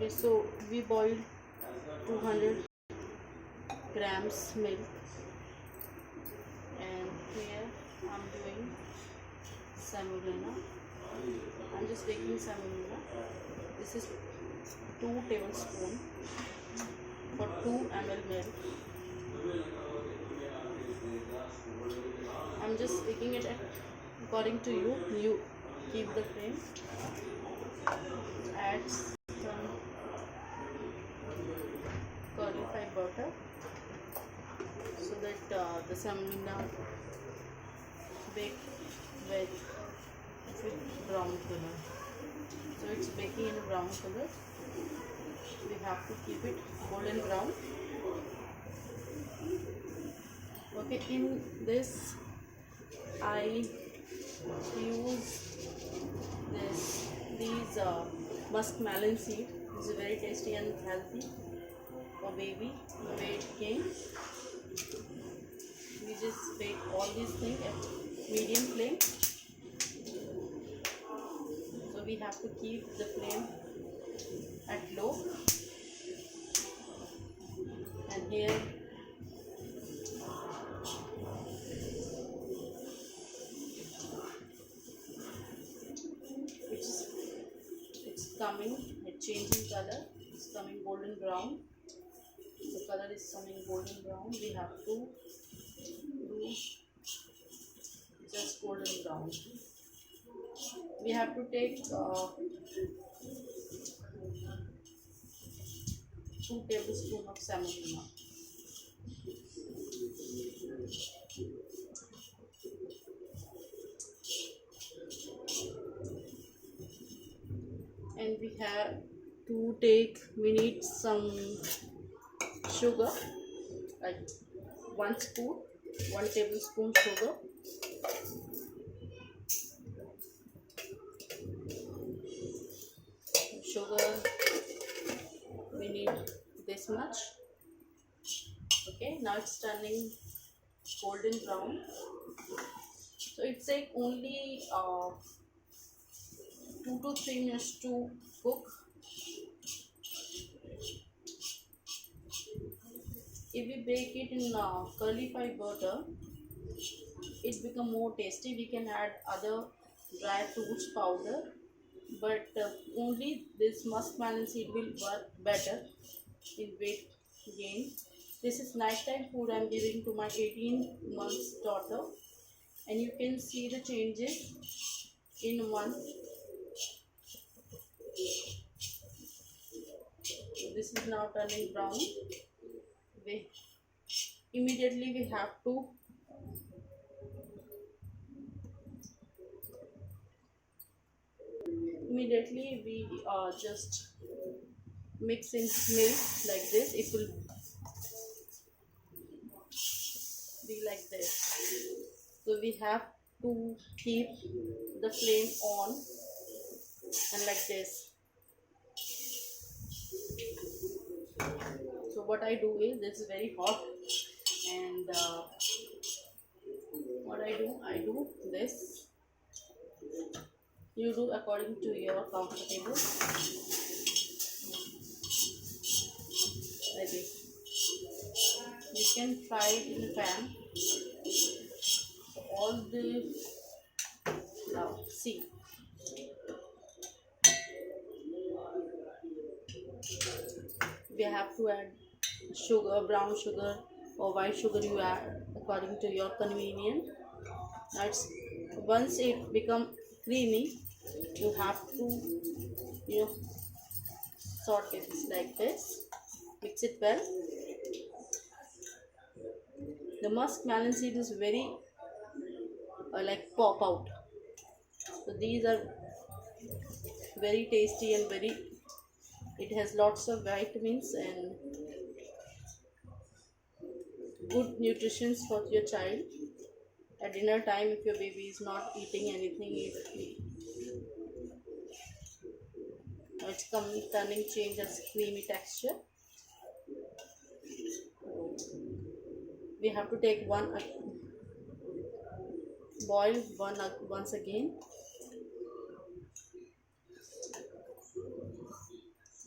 Okay, so we boiled 200 grams milk, and here I'm doing Samolina. I'm just taking Samolina. This is 2 tablespoons for 2 ml milk. I'm just taking it according to you. You keep the flame. Add some clarified butter so that the Samolina bake with brown color. So it's baking in a brown color. We have to keep it golden brown. Okay, in this I use these muskmelon seed. It's very tasty and healthy for baby weight gain. We just bake all these things at medium flame. So we have to keep the flame at low. And here it's coming, it's changing color, it's coming golden brown. The color is coming golden brown. We have to do just golden brown. We have to take 2 tablespoons of semolina. And we need some sugar, like 1 tablespoon sugar. Sugar, we need this much. Okay, now it's turning golden brown. So it takes only 2 to 3 minutes to cook. If we bake it in clarified butter, it becomes more tasty. We can add other dry fruits powder, but only this muskmelon seed will work better in weight gain. This is nighttime food I'm giving to my 18 months daughter, and you can see the changes in 1 month. This is now turning brown. Immediately we have to just mix in milk like this. It will be like this. So we have to keep the flame on and like this. So what I do is, this is very hot, and what I do this. You do according to your comfortable, like this. You can fry it in a pan. So all the now see, we have to add sugar, brown sugar or white sugar. You add according to your convenience. Now once it become creamy, you have to saute this like this. Mix it well. The muskmelon seed is very like pop out. So these are very tasty and it has lots of vitamins and good nutrition for your child. At dinner time, if your baby is not eating anything, it's turning change as creamy texture. We have to take boil once again.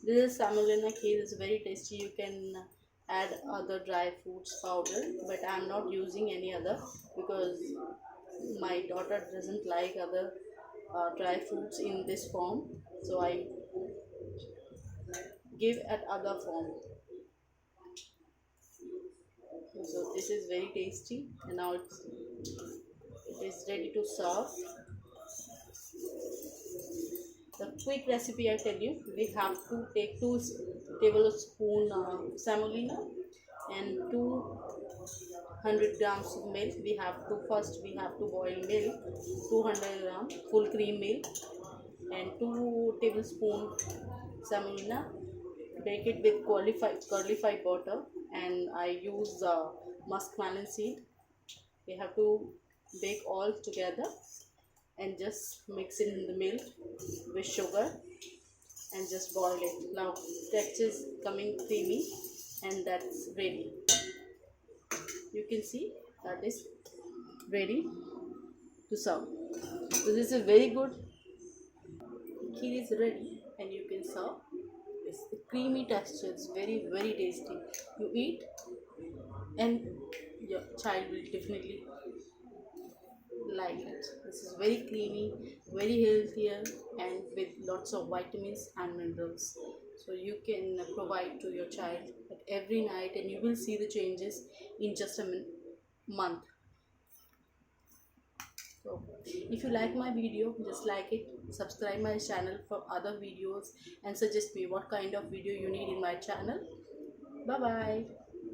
This is Samolina kheer is very tasty. You can add other dry fruits powder, but I'm not using any other because my daughter doesn't like other dry fruits in this form. So I give at other form. So this is very tasty, and now it is ready to serve. The quick recipe I tell you, we have to take 2 tablespoon semolina and 200 grams of milk. We have to boil milk, 200 gram full cream milk, and 2 tablespoon semolina. Bake it with qualified butter, and I use muskmelon seed. We have to bake all together and just mix it in the milk with sugar and just boil it. Now texture is coming creamy, and that's ready. You can see that is ready to serve. So this is very good. Kheer is ready and you can serve. It's the creamy texture. It's very tasty. You eat and your child will definitely like it. This is very creamy, very healthier, and with lots of vitamins and minerals. So you can provide to your child at every night, and you will see the changes in just a month. So if you like my video, just like it, subscribe my channel for other videos, and suggest me what kind of video you need in my channel. Bye bye.